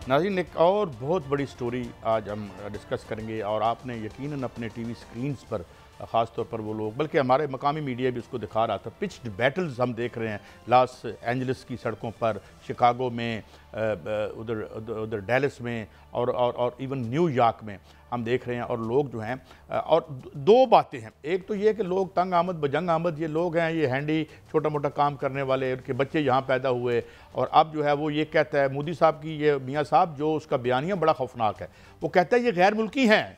नाज़रीन, एक और बहुत बड़ी स्टोरी आज हम डिस्कस करेंगे और आपने यकीनन अपने टीवी स्क्रीन्स पर ख़ास तौर पर वो लोग, बल्कि हमारे मकामी मीडिया भी उसको दिखा रहा था, पिच्ड बैटल्स हम देख रहे हैं लॉस एंजलिस की सड़कों पर, शिकागो में, उधर उधर डैलस में और इवन न्यूयॉर्क में हम देख रहे हैं। और लोग जो हैं, और दो बातें हैं, एक तो ये कि लोग तंग आमद बजंग आमद ये लोग हैं, ये हैंडी छोटा मोटा काम करने वाले, उनके बच्चे यहाँ पैदा हुए, और अब जो है वो ये कहता है, मोदी साहब की ये मियाँ साहब जो उसका बयानिया बड़ा खौफनाक है, वो कहता है ये गैर मुल्की हैं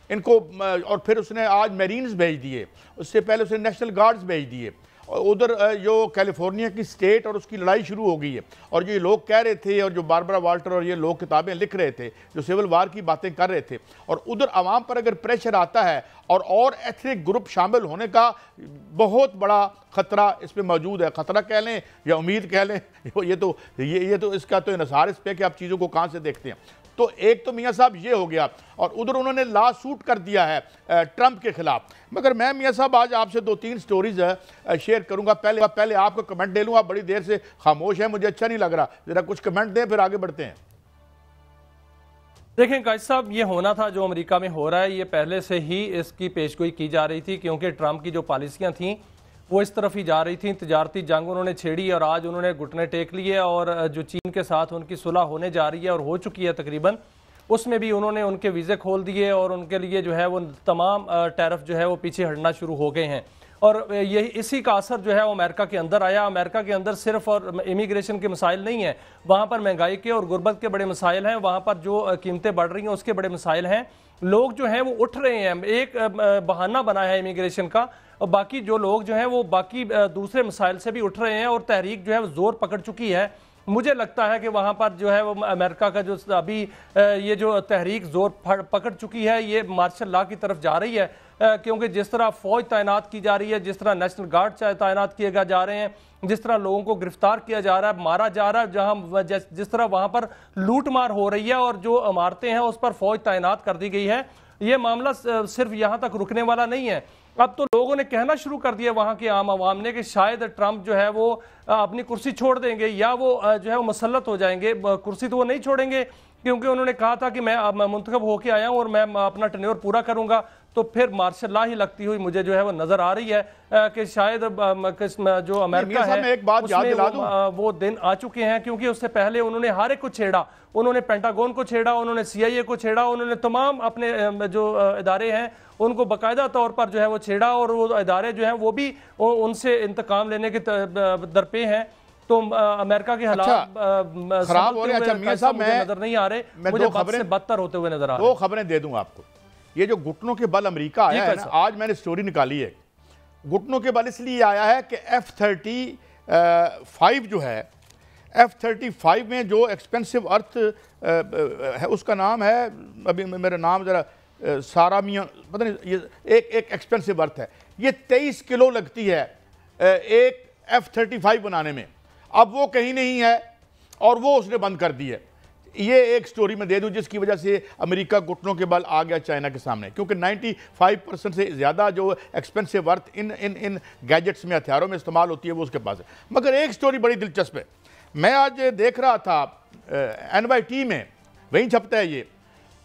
इनको, और फिर उसने आज मेरीन्स भेज दिए, उससे पहले उसने नेशनल गार्ड्स भेज दिए, और उधर जो कैलिफोर्निया की स्टेट और उसकी लड़ाई शुरू हो गई है। और जो ये लोग कह रहे थे, और जो बारबरा वाल्टर और ये लोग किताबें लिख रहे थे, जो सिविल वार की बातें कर रहे थे, और उधर आवाम पर अगर प्रेशर आता है और एथनिक ग्रुप शामिल होने का बहुत बड़ा ख़तरा इस पर मौजूद है। ख़तरा कह लें या उम्मीद कह लें, ये तो इसका तो इन्हिसार इस पर कि आप चीज़ों को कहाँ से देखते हैं। तो एक तो मियाँ साहब ये हो गया, और उधर उन्होंने लॉ सूट कर दिया है ट्रंप के खिलाफ। मगर मैं मियाँ साहब आज आपसे दो तीन स्टोरीज शेयर करूंगा। पहले आपको कमेंट दे लूँ, आप बड़ी देर से खामोश हैं, मुझे अच्छा नहीं लग रहा, जरा कुछ कमेंट दें फिर आगे बढ़ते हैं। देखें कायद साहब, ये होना था जो अमेरिका में हो रहा है, ये पहले से ही इसकी पेशगोई की जा रही थी, क्योंकि ट्रंप की जो पॉलिसियां थी वो इस तरफ ही जा रही थी। तजारती जंग उन्होंने छेड़ी और आज उन्होंने घुटने टेक लिए, और जो चीन के साथ उनकी सुलह होने जा रही है और हो चुकी है तकरीबन, उसमें भी उन्होंने उनके वीज़े खोल दिए और उनके लिए जो है वो तमाम टैरिफ जो है वो पीछे हटना शुरू हो गए हैं। और यही इसी का असर जो है वो अमेरिका के अंदर आया। अमेरिका के अंदर सिर्फ और इमिग्रेशन के मसाइल नहीं हैं, वहाँ पर महंगाई के और गुर्बत के बड़े मसाइल हैं, वहाँ पर जो कीमतें बढ़ रही हैं उसके बड़े मसाइल हैं। लोग जो हैं वो उठ रहे हैं, एक बहाना बना है इमिग्रेशन का, और बाकी जो लोग जो हैं वो बाकी दूसरे मसाइल से भी उठ रहे हैं, और तहरीक जो है वो जोर पकड़ चुकी है। मुझे लगता है कि वहाँ पर जो है वो अमेरिका का जो अभी ये जो तहरीक जोर पकड़ चुकी है, ये मार्शल लॉ की तरफ जा रही है, क्योंकि जिस तरह फौज तैनात की जा रही है, जिस तरह नेशनल गार्ड तैनात किए जा रहे हैं, जिस तरह लोगों को गिरफ्तार किया जा रहा है, मारा जा रहा है, जहां जिस तरह वहां पर लूट मार हो रही है और जो इमारतें हैं उस पर फौज तैनात कर दी गई है, ये मामला सिर्फ यहां तक रुकने वाला नहीं है। अब तो लोगों ने कहना शुरू कर दिया वहां के आम आवाम ने कि शायद ट्रंप जो है वो अपनी कुर्सी छोड़ देंगे, या वो जो है वो मुसल्लत हो जाएंगे। कुर्सी तो वो नहीं छोड़ेंगे, क्योंकि उन्होंने कहा था कि मैं मुंतखब होकर आया हूं और मैं अपना टेन्योर पूरा करूंगा। तो फिर मार्शल लॉ ही लगती हुई मुझे जो है वो नजर आ रही है कि शायद जो अमेरिका है एक बात याद दिला दूं, वो दिन आ चुके हैं, क्योंकि उससे पहले उन्होंने हर एक को छेड़ा। उन्होंने पेंटागन को छेड़ा, उन्होंने CIA को छेड़ा, उन्होंने तमाम अपने जो इदारे हैं उनको बाकायदा तौर पर जो है वो छेड़ा, और वो इदारे जो हैं वो भी उनसे इंतकाम लेने के दरपे हैं। तो अमेरिका के हालात खराब हो रहे हैं। अच्छा मियां साहब, मैं नजर नहीं आ रहे, मुझे बद से बदतर होते हुए नजर आ रहे हैं। दो खबरें दे दूं आपको। ये जो घुटनों के बल अमेरिका आया है ना, आज मैंने स्टोरी निकाली है। घुटनों के बल इसलिए आया है कि F-35 जो है, F-35 में जो एक्सपेंसिव अर्थ है, उसका नाम है, अभी मेरा नाम जरा सारा मियाँ, पता नहीं, ये एक एक्सपेंसिव अर्थ है, ये 23 किलो लगती है एक F-35 बनाने में। अब वो कहीं नहीं है और वो उसने बंद कर दी है। ये एक स्टोरी में दे दूं जिसकी वजह से अमेरिका घुटनों के बल आ गया चाइना के सामने, क्योंकि 95% से ज़्यादा जो एक्सपेंसिव अर्थ इन गैजेट्स में, हथियारों में इस्तेमाल होती है, वो उसके पास है। मगर एक स्टोरी बड़ी दिलचस्प है, मैं आज देख रहा था NYT में, वहीं छपता है ये,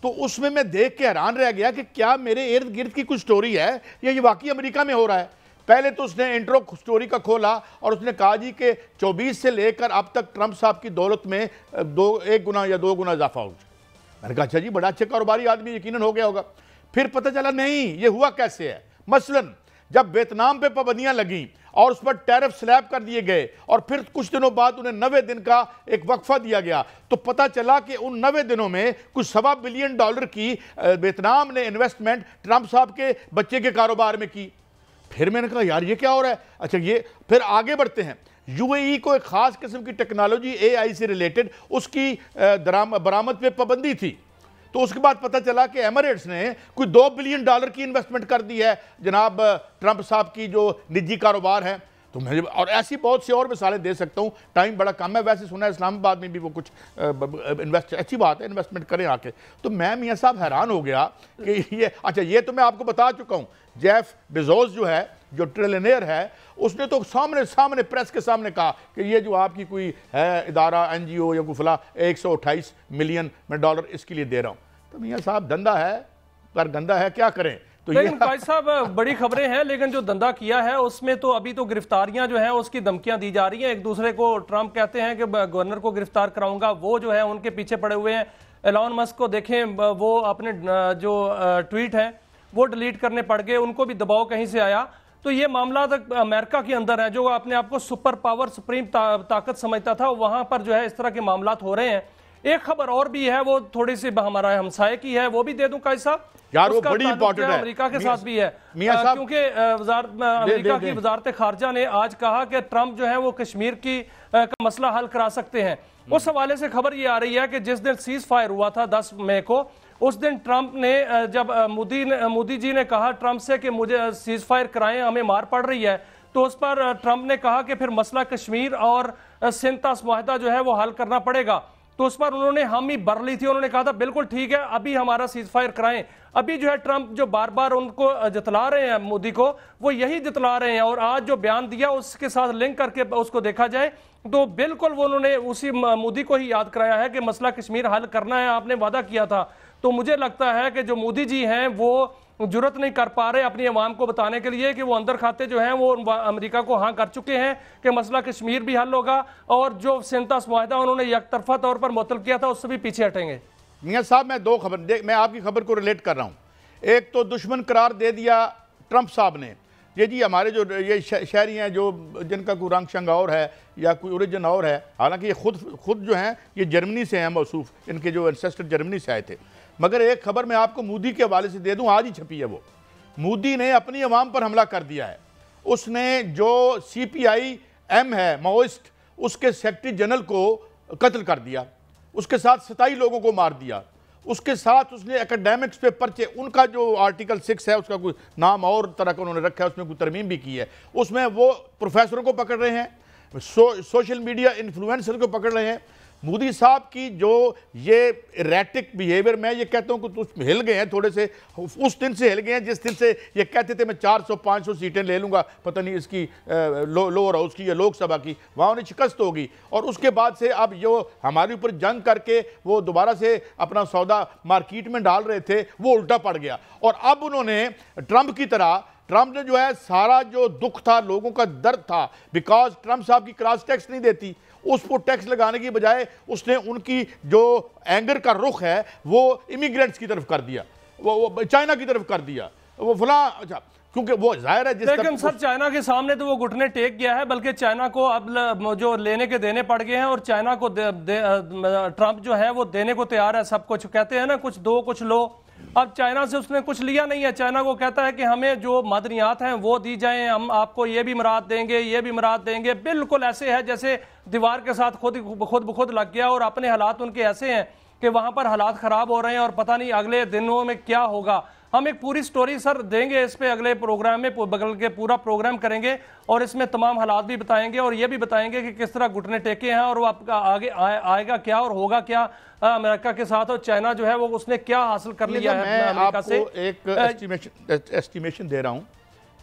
तो उसमें मैं देख के हैरान रह गया कि क्या मेरे इर्द गिर्द की कुछ स्टोरी है या ये वाकई अमेरिका में हो रहा है। पहले तो उसने इंट्रो स्टोरी का खोला और उसने कहा जी कि 24 से लेकर अब तक ट्रंप साहब की दौलत में 1 गुना या 2 गुना इजाफा हो गया। मैंने कहा अच्छा जी, बड़ा अच्छा कारोबारी आदमी यकीनन हो गया होगा। फिर पता चला नहीं, ये हुआ कैसे है। मसलन जब वियतनाम पे पाबंदियां लगी और उस पर टैरिफ स्लैब कर दिए गए, और फिर कुछ दिनों बाद उन्हें 90 दिन का एक वक्फा दिया गया, तो पता चला कि उन 90 दिनों में कुछ $1.25 बिलियन की वियतनाम ने इन्वेस्टमेंट ट्रंप साहब के बच्चे के कारोबार में की। फिर मैंने कहा यार ये क्या हो रहा है। अच्छा, ये फिर आगे बढ़ते हैं। UAE को एक खास किस्म की टेक्नोलॉजी AI से रिलेटेड उसकी बरामद पे पाबंदी थी, तो उसके बाद पता चला कि एमिरेट्स ने कोई $2 बिलियन की इन्वेस्टमेंट कर दी है जनाब ट्रंप साहब की जो निजी कारोबार है। तो मैं और ऐसी बहुत सी और मिसालें दे सकता हूँ, टाइम बड़ा कम है। वैसे सुना है इस्लामाबाद में भी वो कुछ इन्वेस्ट, अच्छी बात है, इन्वेस्टमेंट करें आके। तो मैं मियाँ साहब हैरान हो गया कि ये, अच्छा ये तो मैं आपको बता चुका हूँ, जेफ बेजोस जो है, जो ट्रिलियनेयर है, उसने तो सामने प्रेस के सामने कहा कि ये जो आपकी कोई है इदारा NGO या कोई फला 128 मिलियन मैं डॉलर इसके लिए दे रहा हूँ। तो मियाँ साहब धंधा है पर गंदा है, क्या करें। तो लेकिन भाई साहब बड़ी खबरें हैं, लेकिन जो धंधा किया है उसमें तो अभी तो गिरफ्तारियां जो है उसकी धमकियां दी जा रही हैं एक दूसरे को। ट्रंप कहते हैं कि गवर्नर को गिरफ्तार कराऊंगा, वो जो है उनके पीछे पड़े हुए हैं। एलॉन मस्क को देखें, वो अपने जो ट्वीट है वो डिलीट करने पड़ गए, उनको भी दबाव कहीं से आया। तो ये मामला तक अमेरिका के अंदर है, जो अपने आप को सुपर पावर सुप्रीम ताकत समझता था, वहां पर जो है इस तरह के मामला हो रहे हैं। एक खबर और भी है, वो थोड़ी सी हमारा हमसाये की है, वो भी दे दूं काजी साहब यार, वो बड़ी इंपॉर्टेंट है, अमेरिका के साथ भी है क्योंकि अमेरिका की वजारत खारजा ने आज कहा कि ट्रंप जो है वो कश्मीर की का मसला हल करा सकते हैं। उस हवाले से खबर ये आ रही है कि जिस दिन सीज फायर हुआ था 10 मई को, उस दिन ट्रंप ने जब मोदी जी ने कहा ट्रंप से कि मुझे सीज फायर कराएं, हमें मार पड़ रही है, तो उस पर ट्रंप ने कहा कि फिर मसला कश्मीर और सिंध का मुआहदा जो है वो हल करना पड़ेगा। तो उस पर उन्होंने हामी भर ली थी, उन्होंने कहा था बिल्कुल ठीक है, अभी हमारा सीज फायर कराएं। अभी जो है ट्रंप जो बार बार उनको जतला रहे हैं मोदी को, वो यही जतला रहे हैं। और आज जो बयान दिया उसके साथ लिंक करके उसको देखा जाए तो बिल्कुल वो उन्होंने उसी मोदी को ही याद कराया है कि मसला कश्मीर हल करना है, आपने वादा किया था। तो मुझे लगता है कि जो मोदी जी हैं वो जुर्रत नहीं कर पा रहे अपनी अवाम को बताने के लिए कि वो अंदर खाते जो हैं वो अमेरिका को हाँ कर चुके हैं कि मसला कश्मीर भी हल होगा, और जो सिंध मुआहदा उन्होंने यकतरफा तौर पर मुअत्तल किया था उससे भी पीछे हटेंगे। मियाँ साहब मैं दो खबर मैं आपकी खबर को रिलेट कर रहा हूँ। एक तो दुश्मन करार दे दिया ट्रंप साहब ने, ये जी हमारे जो ये शहरी हैं जो जिनका कोई रंग शंग और है या कोई ओरिजिन और है, हालांकि ये खुद जो हैं ये जर्मनी से हैं मौसूफ, इनके जो एंसेस्टर जर्मनी से आए थे। मगर एक खबर मैं आपको मोदी के हवाले से दे दूं, आज ही छपी है वो। मोदी ने अपनी अवाम पर हमला कर दिया है। उसने जो CPIM है माओइस्ट, उसके सेक्रेटरी जनरल को कत्ल कर दिया, उसके साथ 27 लोगों को मार दिया, उसके साथ उसने एकेडमिक्स पे पर्चे, उनका जो आर्टिकल 6 है उसका कोई नाम और तरह का उन्होंने रखा है, उसमें कोई तरमीम भी की है, उसमें वो प्रोफेसरों को पकड़ रहे हैं, सोशल मीडिया इन्फ्लुएंसर को पकड़ रहे हैं। मोदी साहब की जो ये इरेटिक बिहेवियर, मैं ये कहता हूँ कि तुम हिल गए हैं थोड़े से, उस दिन से हिल गए हैं जिस दिन से ये कहते थे मैं 400-500 सीटें ले लूँगा, पता नहीं इसकी लोअर हाउस की या लोकसभा की, वहाँ उन्हें शिकस्त होगी। और उसके बाद से अब जो हमारे ऊपर जंग करके वो दोबारा से अपना सौदा मार्केट में डाल रहे थे, वो उल्टा पड़ गया। और अब उन्होंने ट्रंप की तरह, ट्रंप ने जो है सारा जो दुख था, लोगों का दर्द था, बिकॉज ट्रंप साहब की क्रॉस टैक्स नहीं देती, उस पर टैक्स लगाने की बजाय उसने उनकी जो एंगर का रुख है वो इमिग्रेंट्स की तरफ कर दिया, वो चाइना की तरफ कर दिया, वो फला। अच्छा, क्योंकि वो जाहिर है लेकिन सर चाइना के सामने तो वो घुटने टेक गया है, बल्कि चाइना को अब जो लेने के देने पड़ गए हैं, और चाइना को ट्रंप जो है वो देने को तैयार है सब कुछ। कहते हैं ना कुछ दो कुछ लो, अब चाइना से उसने कुछ लिया नहीं है। चाइना को कहता है कि हमें जो मदनियात हैं वो दी जाएं, हम आपको ये भी मराद देंगे, ये भी मराद देंगे। बिल्कुल ऐसे है जैसे दीवार के साथ खुद ब खुद लग गया, और अपने हालात उनके ऐसे हैं कि वहां पर हालात खराब हो रहे हैं और पता नहीं अगले दिनों में क्या होगा। हम एक पूरी स्टोरी सर देंगे इस पे अगले प्रोग्राम में, बगल के पूरा प्रोग्राम करेंगे और इसमें तमाम हालात भी बताएंगे और ये भी बताएंगे कि किस तरह घुटने टेके हैं और वो आपका आगे आएगा क्या और होगा क्या अमेरिका के साथ, और चाइना जो है वो उसने क्या हासिल कर लिया है अमेरिका से। एक एस्टिमेशन दे रहा हूं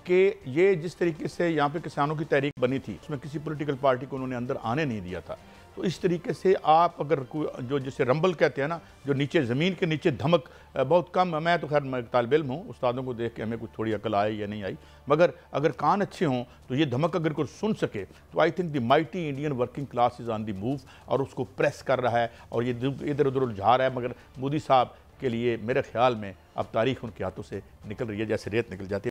कि ये जिस तरीके से यहाँ पे किसानों की तहरीक बनी थी, उसमें किसी पॉलिटिकल पार्टी को उन्होंने अंदर आने नहीं दिया था। तो इस तरीके से आप अगर कोई जो जिसे रंबल कहते हैं ना, जो नीचे ज़मीन के नीचे धमक बहुत कम, मैं तो खैर तालिब इल्म हूँ, उस्तादों को देख के हमें कुछ थोड़ी अकल आई या नहीं आई, मगर अगर कान अच्छे हों तो ये धमक अगर कोई सुन सके तो I think the mighty Indian working class is on the move और उसको प्रेस कर रहा है और ये इधर उधर उलझा रहा है। मगर मोदी साहब के लिए मेरे ख्याल में अब तारीख उनके हाथों से निकल रही है जैसे रेत निकल जाती है।